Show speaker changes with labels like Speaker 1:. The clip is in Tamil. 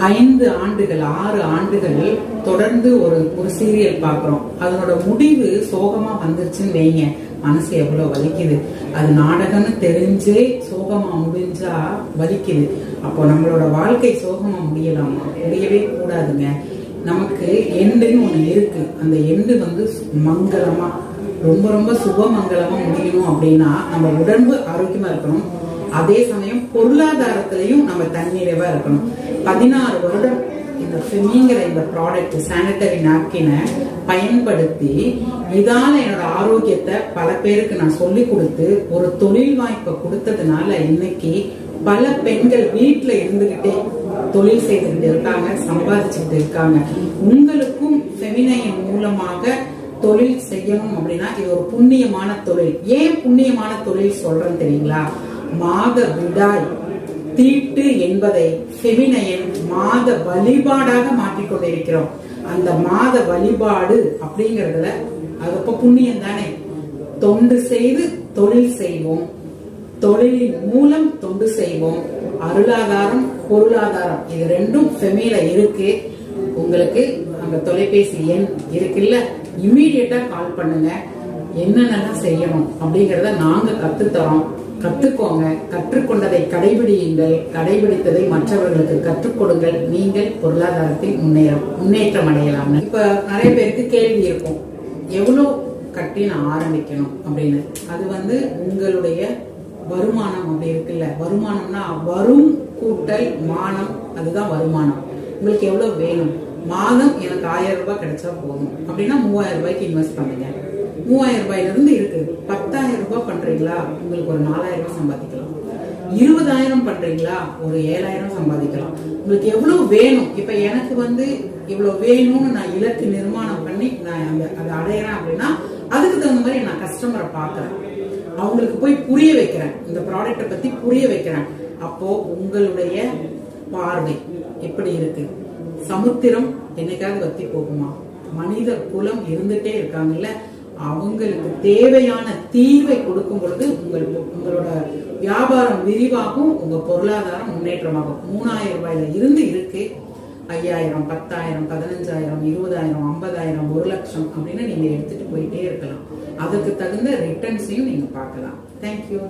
Speaker 1: 5 ஆண்டுகள் 6 ஆண்டுகள் தொடர்ந்து ஒரு சீரியல் பாக்குறோம். அதனோட முடிவு சோகமா வந்துருச்சுன்னு வைங்க, மனசு எவ்வளவு வலிக்குது. அது நாடகம்னு தெரிஞ்சே சோகமா முடிஞ்சா வலிக்குது. அப்போ நம்மளோட வாழ்க்கை சோகமா முடியலாமா? முடியவே கூடாதுங்க. நமக்கு எண்டுன்னு ஒண்ணு இருக்கு. அந்த எண்டு மங்களமா, ரொம்ப ரொம்ப சுபமங்கலமா முடியணும் அப்படின்னா நம்ம உடம்பு ஆரோக்கியமா இருக்கணும். அதே சமயம் பொருளாதாரத்திலையும் நம்ம தன்னிறைவா இருக்கணும். 16 வருடம் இந்த ஃபெமிங்கிற இந்த ப்ராடக்ட் சானிட்டரி நாப்கினை பயன்படுத்தி இதால என்னோட ஆரோக்கியத்தை பல பேருக்கு நான் சொல்லி கொடுத்து ஒரு தொழில் வாய்ப்பை கொடுத்ததுனால இன்னைக்கு பல பெண்கள் வீட்டுல இருந்துகிட்டே தொழில் செய்துகிட்டு இருக்காங்க, சம்பாதிச்சுட்டு இருக்காங்க. உங்களுக்கும் ஃபெமினையின் மூலமாக தொழில் செய்யணும் அப்படின்னா இது ஒரு புண்ணியமான தொழில். ஏன் புண்ணியமான தொழில் சொல்றேன்னு தெரியுங்களா? மாத விடாய் தீட்டு என்பதை ஃபெமினையின் மாத வழிபாடாக மாற்றிக்கொண்டிருக்கிறோம். அந்த மாத வழிபாடு அப்படிங்கறதுல அது புண்ணியம் தானே. தொண்டு செய்து தொழில் செய்வோம், தொழிலின் மூலம் தொண்டு செய்வோம். அருளாதாரம் பொருளாதாரம் இது ரெண்டும் ஃபெமில இருக்கு. உங்களுக்கு அந்த தொலைபேசி எண் இருக்குல்ல, இம்மீடியட்டா கால் பண்ணுங்க. என்னென்னலாம் செய்யணும் அப்படிங்கறத நாங்க கத்துத்தரோம். கத்துக்கோங்க. கற்றுக்கொண்டதை கடைபிடியுங்கள். கடைபிடித்ததை மற்றவர்களுக்கு கற்றுக் கொடுங்கள். நீங்கள் பொருளாதாரத்தில் முன்னேற்றம் அடையலாம். இப்ப நிறைய பேருக்கு கேள்வி இருக்கும், எவ்வளவு கட்டி நான் ஆரம்பிக்கணும் அப்படின்னு. அது உங்களுடைய வருமானம் அப்படி இருக்குல்ல. வருமானம்னா வரும் கூட்டல் மானம், அதுதான் வருமானம். உங்களுக்கு எவ்வளவு வேணும்? மாதம் எனக்கு 1000 ரூபாய் கிடைச்சா போதும் அப்படின்னா 3000 ரூபாய்க்கு இன்வெஸ்ட் பண்ணுங்க. 3000 ரூபாயில இருந்து இருக்கு. 10,000 ரூபாய் பண்றீங்களா, உங்களுக்கு ஒரு 4000 ரூபாய் சம்பாதிக்கலாம். 20,000 பண்றீங்களா, ஒரு 7,000 சம்பாதிக்கலாம். உங்களுக்கு எவ்வளவு வேணும்? இப்ப எனக்கு இவ்வளவு வேணும்னு நான் இலக்கு நிர்மாணம் பண்ணி நான் அதை அடையிறேன் அப்படின்னா அதுக்கு தகுந்த மாதிரி நான் கஸ்டமரை பாக்குறேன், அவங்களுக்கு போய் புரிய வைக்கிறேன், இந்த ப்ராடக்ட பத்தி புரிய வைக்கிறேன். அப்போ உங்களுடைய பார்வை எப்படி இருக்கு? சமுத்திரம் என்னைக்காவது வத்தி போகுமா? மனித குலம் இருந்துட்டே இருக்காங்கல்ல, அவங்களுக்கு தேவையான தீர்வை கொடுக்கும் பொழுது உங்களோட வியாபாரம் விரிவாகும், உங்க பொருளாதாரம் முன்னேற்றமாகும். 3000 ரூபாயில இருந்து இருக்கு 5000, 10,000, 15,000, 20,000, 50,000, 1,00,000 அப்படின்னு நீங்க எடுத்துட்டு போயிட்டே இருக்கலாம். அதுக்கு தகுந்த ரிட்டர்ன்ஸையும் நீங்க பார்க்கலாம். தேங்க்யூ.